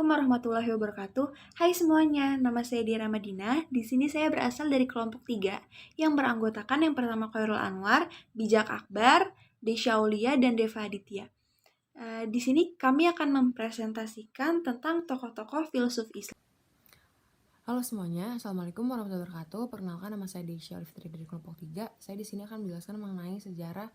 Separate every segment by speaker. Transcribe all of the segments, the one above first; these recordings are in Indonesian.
Speaker 1: Assalamualaikum warahmatullahi wabarakatuh. Hai semuanya, nama saya Dira Madinah. Di sini saya berasal dari kelompok 3 yang beranggotakan yang pertama Khairul Anwar, Bijak Akbar, Desya Aulia, dan Deva Aditya. Di sini kami akan mempresentasikan tentang tokoh-tokoh filsuf Islam.
Speaker 2: Halo semuanya, Assalamualaikum warahmatullahi wabarakatuh. Perkenalkan, nama saya Desya Aulia dari kelompok 3. Saya di sini akan menjelaskan mengenai sejarah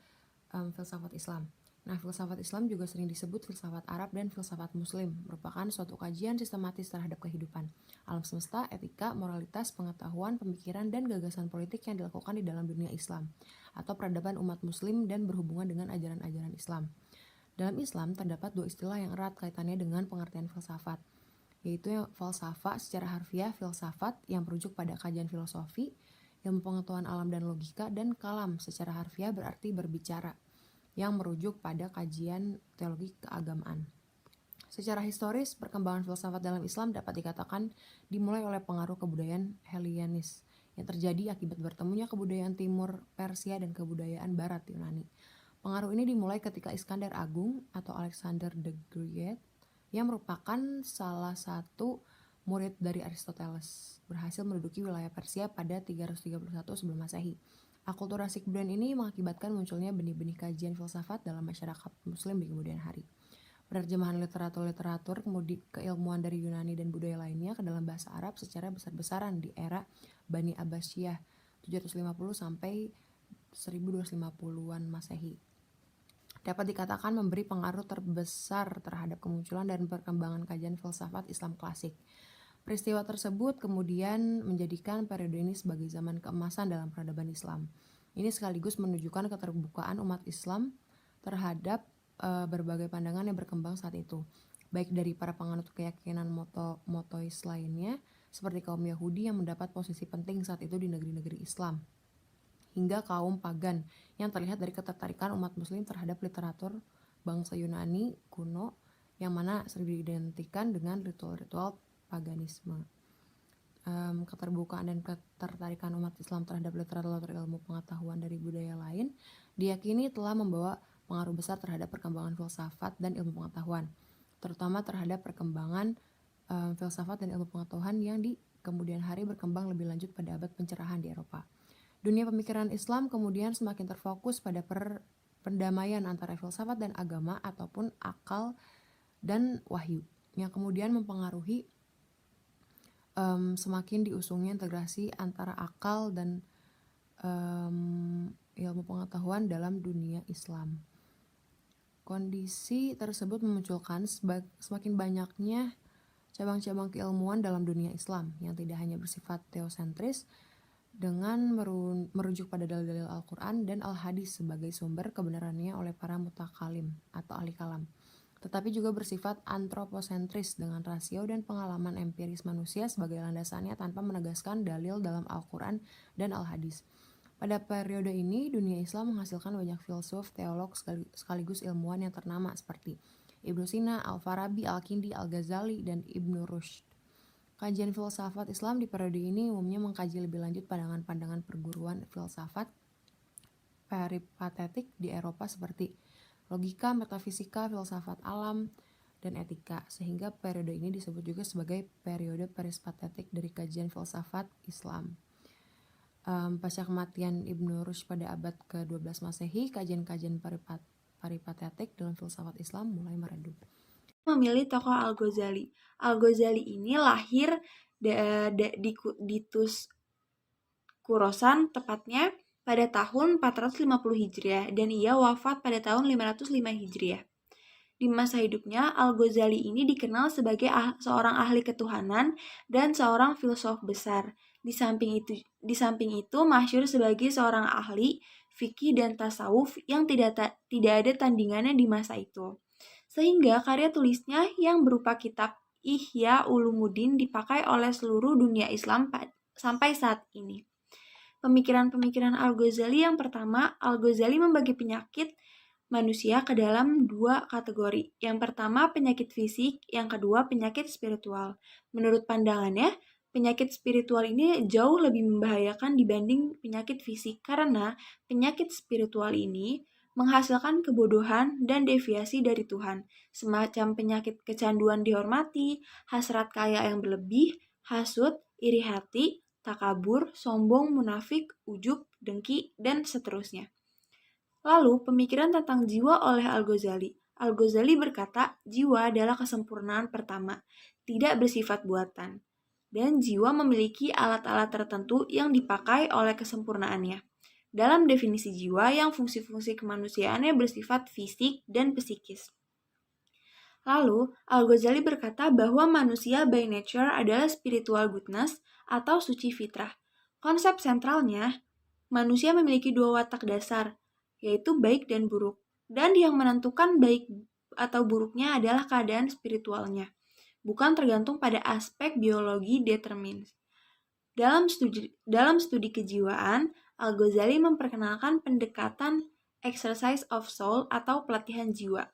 Speaker 2: filsafat Islam. Nah, filsafat Islam juga sering disebut filsafat Arab dan filsafat Muslim, merupakan suatu kajian sistematis terhadap kehidupan, alam semesta, etika, moralitas, pengetahuan, pemikiran, dan gagasan politik yang dilakukan di dalam dunia Islam, atau peradaban umat Muslim dan berhubungan dengan ajaran-ajaran Islam. Dalam Islam terdapat dua istilah yang erat kaitannya dengan pengertian filsafat, yaitu yang falsafah secara harfiah filsafat yang merujuk pada kajian filosofi, ilmu pengetahuan alam dan logika, dan kalam secara harfiah berarti berbicara, yang merujuk pada kajian teologi keagamaan. Secara historis, perkembangan filsafat dalam Islam dapat dikatakan dimulai oleh pengaruh kebudayaan Helenis yang terjadi akibat bertemunya kebudayaan Timur Persia dan kebudayaan Barat Yunani. Pengaruh ini dimulai ketika Iskandar Agung atau Alexander the Great, yang merupakan salah satu murid dari Aristoteles, berhasil menduduki wilayah Persia pada 331 sebelum Masehi. Akulturasi kebudayaan ini mengakibatkan munculnya benih-benih kajian filsafat dalam masyarakat Muslim di kemudian hari. Penerjemahan literatur-literatur keilmuan dari Yunani dan budaya lainnya ke dalam bahasa Arab secara besar-besaran di era Bani Abbasiyah 750 sampai 1250-an Masehi. Dapat dikatakan memberi pengaruh terbesar terhadap kemunculan dan perkembangan kajian filsafat Islam klasik. Peristiwa tersebut kemudian menjadikan periode ini sebagai zaman keemasan dalam peradaban Islam. Ini sekaligus menunjukkan keterbukaan umat Islam terhadap berbagai pandangan yang berkembang saat itu, baik dari para penganut keyakinan monoteis lainnya, seperti kaum Yahudi yang mendapat posisi penting saat itu di negeri-negeri Islam, hingga kaum pagan yang terlihat dari ketertarikan umat Muslim terhadap literatur bangsa Yunani kuno yang mana sering diidentikan dengan ritual-ritual paganisme. Keterbukaan dan ketertarikan umat Islam terhadap literatur ilmu pengetahuan dari budaya lain diyakini telah membawa pengaruh besar terhadap perkembangan filsafat dan ilmu pengetahuan, terutama terhadap perkembangan filsafat dan ilmu pengetahuan yang di kemudian hari berkembang lebih lanjut pada abad pencerahan di Eropa. Dunia pemikiran Islam kemudian semakin terfokus pada pendamaian antara filsafat dan agama ataupun akal dan wahyu, yang kemudian mempengaruhi semakin diusungnya integrasi antara akal dan ilmu pengetahuan dalam dunia Islam. Kondisi tersebut memunculkan semakin banyaknya cabang-cabang keilmuan dalam dunia Islam yang tidak hanya bersifat teosentris dengan merujuk pada dalil-dalil Al-Quran dan Al-Hadis sebagai sumber kebenarannya oleh para mutakalim atau ahli kalam, tetapi juga bersifat antroposentris dengan rasio dan pengalaman empiris manusia sebagai landasannya tanpa menegaskan dalil dalam Al-Quran dan Al-Hadis. Pada periode ini, dunia Islam menghasilkan banyak filsuf, teolog, sekaligus ilmuwan yang ternama seperti Ibnu Sina, Al-Farabi, Al-Kindi, Al-Ghazali, dan Ibnu Rushd. Kajian filsafat Islam di periode ini umumnya mengkaji lebih lanjut pandangan-pandangan perguruan filsafat peripatetik di Eropa seperti logika, metafisika, filsafat alam, dan etika, sehingga periode ini disebut juga sebagai periode peripatetik dari kajian filsafat Islam. Pasca kematian Ibnu Rushd pada abad ke-12 Masehi, kajian-kajian peripatetik dalam filsafat Islam mulai meredup.
Speaker 1: Memilih tokoh Al-Ghazali. Al-Ghazali ini lahir di Tus Kurosan tepatnya pada tahun 450 Hijriah dan ia wafat pada tahun 505 Hijriah. Di masa hidupnya, Al-Ghazali ini dikenal sebagai seorang ahli ketuhanan dan seorang filsuf besar. Di samping itu masyhur sebagai seorang ahli fikih dan tasawuf yang tidak ada tandingannya di masa itu. Sehingga karya tulisnya yang berupa kitab Ihya Ulumuddin dipakai oleh seluruh dunia Islam sampai saat ini. Pemikiran-pemikiran Al-Ghazali yang pertama, Al-Ghazali membagi penyakit manusia ke dalam dua kategori. Yang pertama penyakit fisik, yang kedua penyakit spiritual. Menurut pandangannya, penyakit spiritual ini jauh lebih membahayakan dibanding penyakit fisik karena penyakit spiritual ini menghasilkan kebodohan dan deviasi dari Tuhan, semacam penyakit kecanduan dihormati, hasrat kaya yang berlebih, hasut, iri hati, takabur, sombong, munafik, ujub, dengki, dan seterusnya. Lalu, pemikiran tentang jiwa oleh Al-Ghazali. Al-Ghazali berkata, jiwa adalah kesempurnaan pertama, tidak bersifat buatan. Dan jiwa memiliki alat-alat tertentu yang dipakai oleh kesempurnaannya. Dalam definisi jiwa yang fungsi-fungsi kemanusiaannya bersifat fisik dan psikis. Lalu, Al-Ghazali berkata bahwa manusia by nature adalah spiritual goodness atau suci fitrah. Konsep sentralnya, manusia memiliki dua watak dasar, yaitu baik dan buruk. Dan yang menentukan baik atau buruknya adalah keadaan spiritualnya, bukan tergantung pada aspek biologi determinis. Dalam studi kejiwaan, Al-Ghazali memperkenalkan pendekatan exercise of soul atau pelatihan jiwa,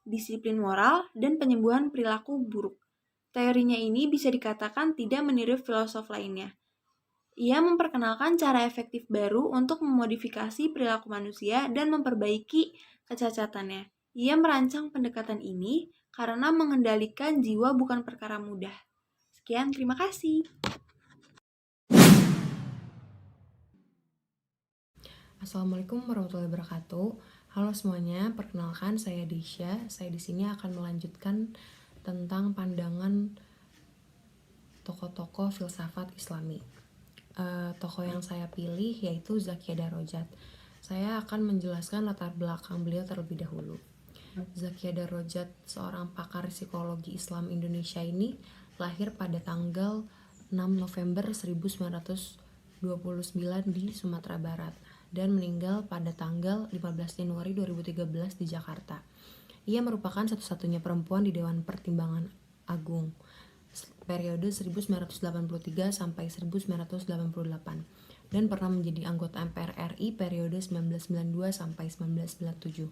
Speaker 1: disiplin moral, dan penyembuhan perilaku buruk. Teorinya ini bisa dikatakan tidak meniru filosof lainnya. Ia memperkenalkan cara efektif baru untuk memodifikasi perilaku manusia dan memperbaiki kecacatannya. Ia merancang pendekatan ini karena mengendalikan jiwa bukan perkara mudah. Sekian, terima kasih.
Speaker 2: Assalamualaikum warahmatullahi wabarakatuh. Halo semuanya, perkenalkan saya Desya. Saya di sini akan melanjutkan tentang pandangan tokoh-tokoh filsafat Islami. Tokoh yang saya pilih yaitu Zakia Darajat. Saya akan menjelaskan latar belakang beliau terlebih dahulu. Zakia Darajat, seorang pakar psikologi Islam Indonesia ini lahir pada tanggal 6 November 1929 di Sumatera Barat dan meninggal pada tanggal 15 Januari 2013 di Jakarta. Ia merupakan satu-satunya perempuan di Dewan Pertimbangan Agung periode 1983 sampai 1988 dan pernah menjadi anggota MPR RI periode 1992 sampai 1997.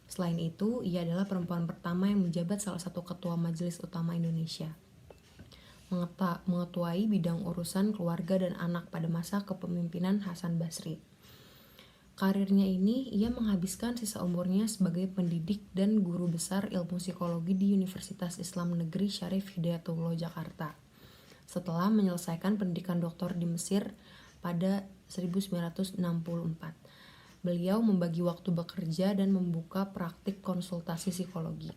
Speaker 2: Selain itu, ia adalah perempuan pertama yang menjabat salah satu ketua Majelis Utama Indonesia, mengetuai bidang urusan keluarga dan anak pada masa kepemimpinan Hasan Basri. Karirnya ini, ia menghabiskan sisa umurnya sebagai pendidik dan guru besar ilmu psikologi di Universitas Islam Negeri Syarif Hidayatullah Jakarta. Setelah menyelesaikan pendidikan doktor di Mesir pada 1964, beliau membagi waktu bekerja dan membuka praktik konsultasi psikologi.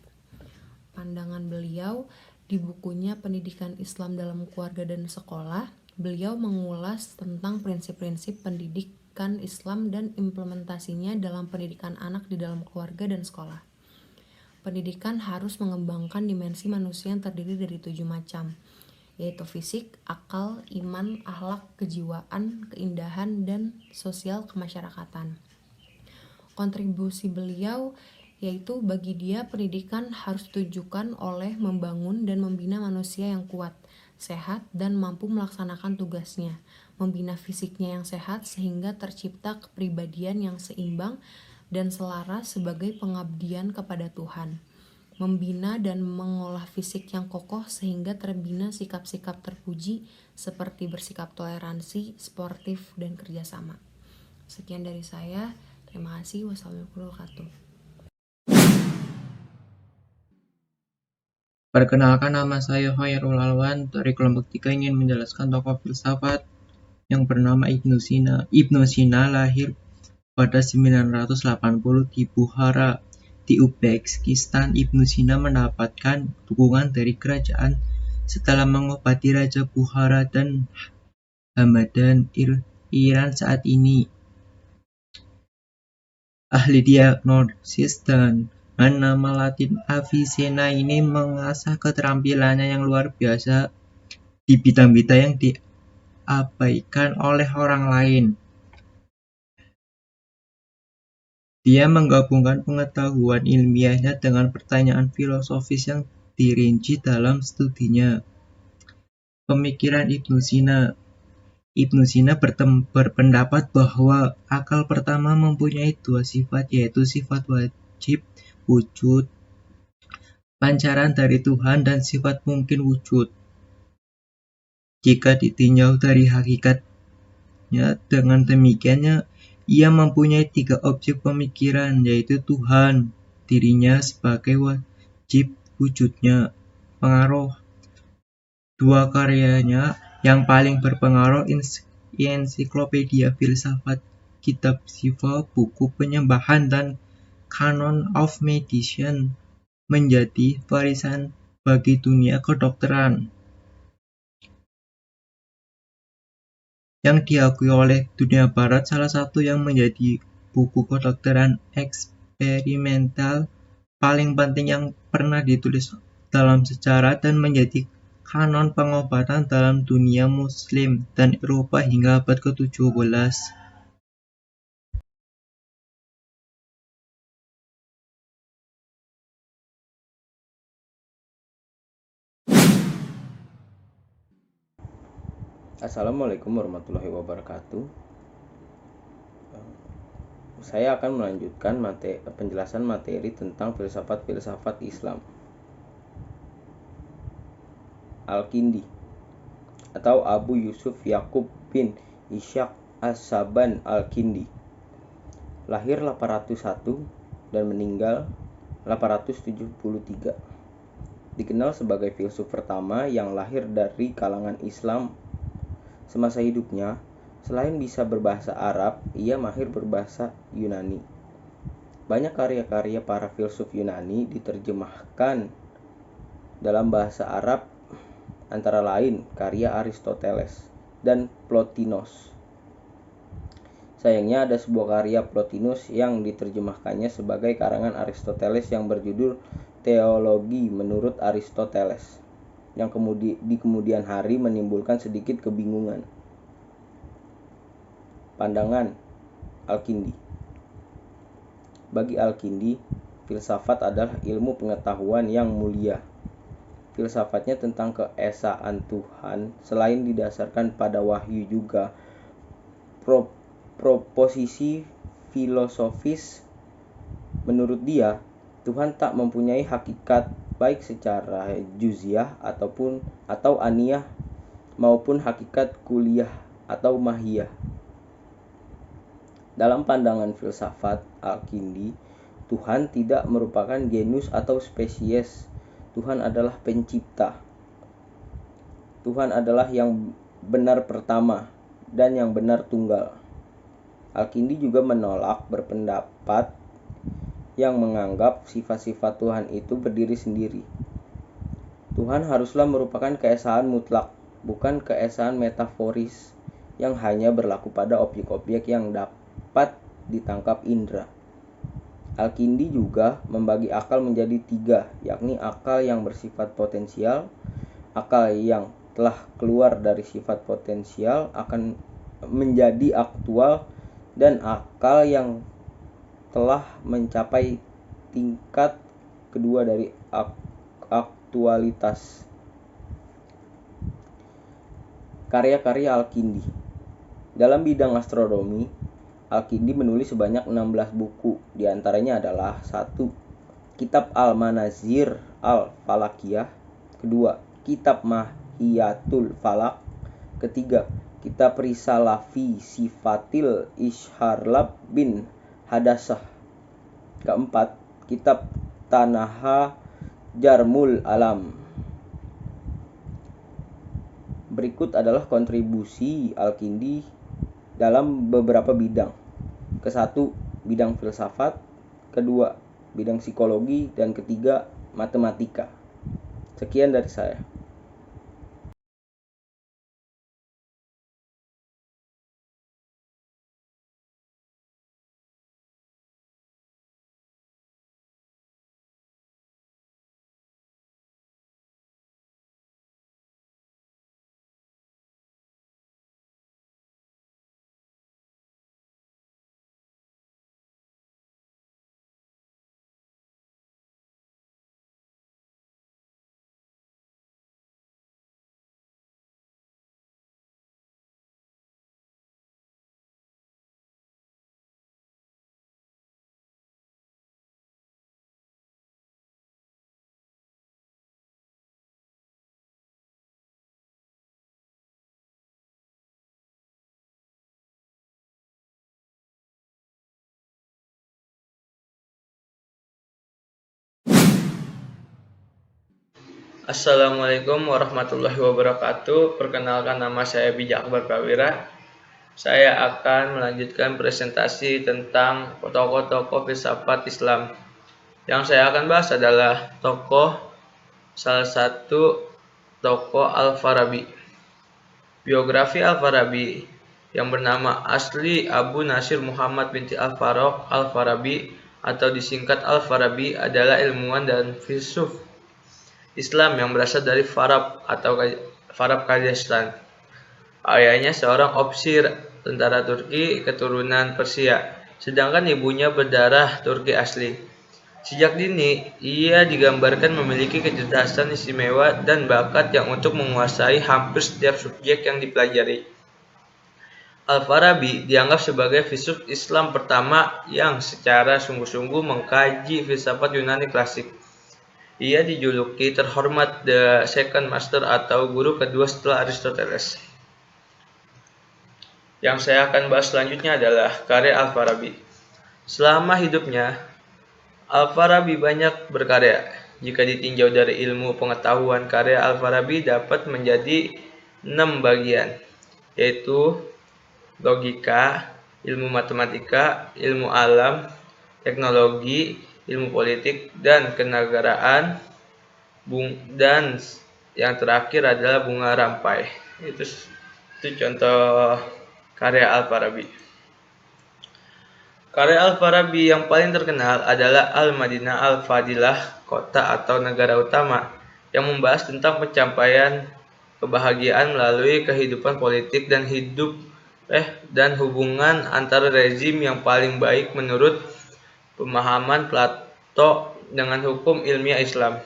Speaker 2: Pandangan beliau di bukunya Pendidikan Islam dalam Keluarga dan Sekolah, beliau mengulas tentang prinsip-prinsip pendidikan Islam dan implementasinya dalam pendidikan anak di dalam keluarga dan sekolah. Pendidikan harus mengembangkan dimensi manusia yang terdiri dari 7 macam, yaitu fisik, akal, iman, akhlak, kejiwaan, keindahan, dan sosial kemasyarakatan. Kontribusi beliau yaitu bagi dia pendidikan harus ditujukan oleh membangun dan membina manusia yang kuat, sehat, dan mampu melaksanakan tugasnya, membina fisiknya yang sehat sehingga tercipta kepribadian yang seimbang dan selaras sebagai pengabdian kepada Tuhan, membina dan mengolah fisik yang kokoh sehingga terbina sikap-sikap terpuji seperti bersikap toleransi, sportif, dan kerjasama. Sekian dari saya, terima kasih. Wassalamualaikum warahmatullahi wabarakatuh.
Speaker 3: Perkenalkan, nama saya Khairul Alwan dari kelompok 3 ingin menjelaskan tokoh filsafat yang bernama Ibnu Sina. Ibnu Sina lahir pada 980 di Bukhara di Uzbekistan. Ibnu Sina mendapatkan dukungan dari kerajaan setelah mengobati Raja Bukhara dan Hamadan Iran saat ini. Ahli diagnosis dan nama Latin Avicenna ini mengasah keterampilannya yang luar biasa di bidang-bidang yang diabaikan oleh orang lain. Dia menggabungkan pengetahuan ilmiahnya dengan pertanyaan filosofis yang dirinci dalam studinya. Pemikiran Ibnu Sina. Ibnu Sina berpendapat bahwa akal pertama mempunyai 2 sifat, yaitu sifat wajib wujud, pancaran dari Tuhan, dan sifat mungkin wujud. Jika ditinjau dari hakikatnya, dengan demikiannya Ia mempunyai 3 objek pemikiran, yaitu Tuhan, dirinya sebagai wajib wujudnya, pengaruh. 2 karyanya yang paling berpengaruh Ensiklopedia Filsafat, Kitab Siva, Buku Penyembahan, dan Canon of Medicine menjadi warisan bagi dunia kedokteran, yang diakui oleh dunia barat salah satu yang menjadi buku kedokteran eksperimental paling penting yang pernah ditulis dalam sejarah dan menjadi kanon pengobatan dalam dunia Muslim dan Eropa hingga abad ke-17.
Speaker 4: Assalamualaikum warahmatullahi wabarakatuh. Saya akan melanjutkan penjelasan materi tentang filsafat-filsafat Islam. Al-Kindi atau Abu Yusuf Yakub bin Ishaq As-Saban Al-Kindi lahir 801 dan meninggal 873. Dikenal sebagai filsuf pertama yang lahir dari kalangan Islam. Semasa hidupnya, selain bisa berbahasa Arab, ia mahir berbahasa Yunani. Banyak karya-karya para filsuf Yunani diterjemahkan dalam bahasa Arab, antara lain karya Aristoteles dan Plotinus. Sayangnya ada sebuah karya Plotinus yang diterjemahkannya sebagai karangan Aristoteles yang berjudul Teologi menurut Aristoteles, yang di kemudian hari menimbulkan sedikit kebingungan. Pandangan Al-Kindi. Bagi Al-Kindi, filsafat adalah ilmu pengetahuan yang mulia. Filsafatnya tentang keesaan Tuhan selain didasarkan pada wahyu juga proposisi filosofis. Menurut dia, Tuhan tak mempunyai hakikat baik secara juziah atau aniyah maupun hakikat kuliah atau mahiyah. Dalam pandangan filsafat Al-Kindi, Tuhan tidak merupakan genus atau spesies. Tuhan adalah pencipta. Tuhan adalah yang benar pertama dan yang benar tunggal. Al-Kindi juga menolak berpendapat yang menganggap sifat-sifat Tuhan itu berdiri sendiri. Tuhan haruslah merupakan keesaan mutlak, bukan keesaan metaforis yang hanya berlaku pada objek-objek yang dapat ditangkap indera. Al-Kindi juga membagi akal menjadi 3, yakni akal yang bersifat potensial, akal yang telah keluar dari sifat potensial akan menjadi aktual, dan akal yang telah mencapai tingkat kedua dari aktualitas. Karya-karya Al-Kindi. Dalam bidang astronomi, Al-Kindi menulis sebanyak 16 buku. Di antaranya adalah 1. Kitab Al-Manazir Al-Falakiyah. 2. Kitab Mahiyatul Falak. 3. Kitab Risalah fi Sifatil Isharlab bin Hadasah. 4. Kitab Tanaha Jarmul Alam. Berikut adalah kontribusi Al-Kindi dalam beberapa bidang. Ke-1, bidang filsafat. Kedua, bidang psikologi. Dan ketiga, matematika. Sekian dari saya.
Speaker 5: Assalamualaikum warahmatullahi wabarakatuh. Perkenalkan, nama saya Bijak Akbar Prawira. Saya akan melanjutkan presentasi tentang tokoh-tokoh filsafat Islam. Yang saya akan bahas adalah salah satu tokoh Al-Farabi. Biografi Al-Farabi yang bernama asli Abu Nasir Muhammad binti Al-Farouk Al-Farabi atau disingkat Al-Farabi adalah ilmuwan dan filsuf Islam yang berasal dari Farab Kazakhstan. Ayahnya seorang ofisir tentara Turki keturunan Persia, sedangkan ibunya berdarah Turki asli. Sejak dini, ia digambarkan memiliki kecerdasan istimewa dan bakat yang untuk menguasai hampir setiap subjek yang dipelajari. Al-Farabi dianggap sebagai filsuf Islam pertama yang secara sungguh-sungguh mengkaji filsafat Yunani klasik. Ia dijuluki terhormat The Second Master atau guru kedua setelah Aristoteles. Yang saya akan bahas selanjutnya adalah karya Al-Farabi. Selama hidupnya, Al-Farabi banyak berkarya. Jika ditinjau dari ilmu pengetahuan, karya Al-Farabi dapat menjadi 6 bagian, yaitu logika, ilmu matematika, ilmu alam, teknologi, ilmu politik, dan kenegaraan, dan yang terakhir adalah bunga rampai. Itu contoh karya Al-Farabi. Karya Al-Farabi yang paling terkenal adalah Al-Madinah Al-Fadilah, kota atau negara utama, yang membahas tentang pencapaian kebahagiaan melalui kehidupan politik dan hubungan antara rezim yang paling baik menurut pemahaman Plato dengan hukum ilmiah Islam.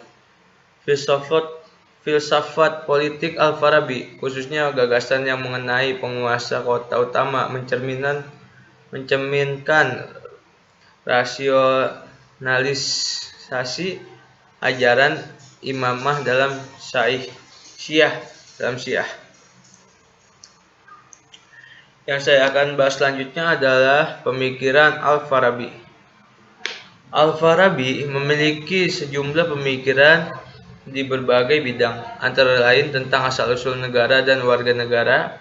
Speaker 5: Filsafat politik Al-Farabi, khususnya gagasan yang mengenai penguasa kota utama, mencerminkan rasionalisasi ajaran imamah dalam Syiah. Yang saya akan bahas selanjutnya adalah pemikiran Al-Farabi. Al-Farabi memiliki sejumlah pemikiran di berbagai bidang, antara lain tentang asal-usul negara dan warga negara.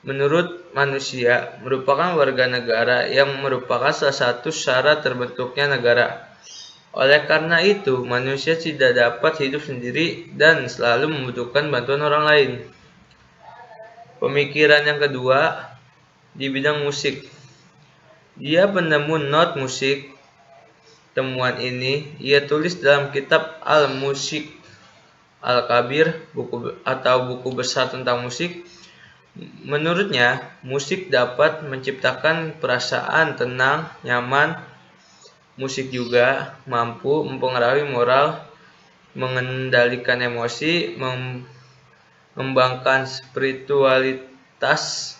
Speaker 5: Menurut manusia merupakan warga negara yang merupakan salah satu syarat terbentuknya negara. Oleh karena itu, manusia tidak dapat hidup sendiri dan selalu membutuhkan bantuan orang lain. Pemikiran yang kedua di bidang musik. Dia penemu not musik. Temuan ini ia tulis dalam kitab Al-Musik Al-Kabir, buku besar tentang musik. Menurutnya, musik dapat menciptakan perasaan tenang, nyaman. Musik juga mampu mempengaruhi moral, mengendalikan emosi, mengembangkan spiritualitas,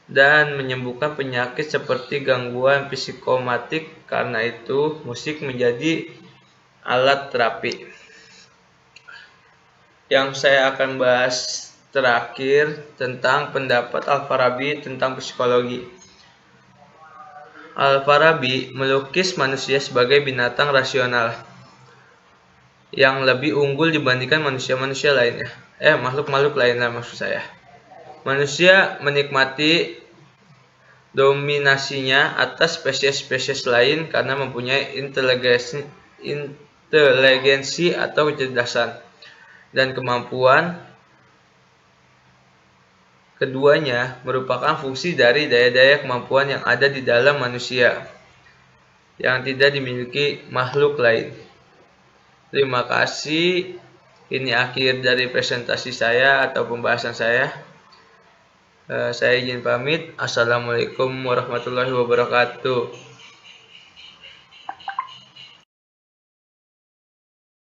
Speaker 5: dan menyembuhkan penyakit seperti gangguan psikomatik. Karena itu, musik menjadi alat terapi. Yang saya akan bahas terakhir tentang pendapat Al-Farabi tentang psikologi. Al-Farabi melukis manusia sebagai binatang rasional yang lebih unggul dibandingkan manusia-manusia lainnya. Makhluk-makhluk lainnya maksud saya. Manusia menikmati dominasinya atas spesies-spesies lain karena mempunyai inteligensi atau kecerdasan dan kemampuan. Keduanya merupakan fungsi dari daya-daya kemampuan yang ada di dalam manusia yang tidak dimiliki makhluk lain. Terima kasih. Ini akhir dari presentasi saya atau pembahasan saya. Saya izin pamit. Assalamualaikum warahmatullahi wabarakatuh.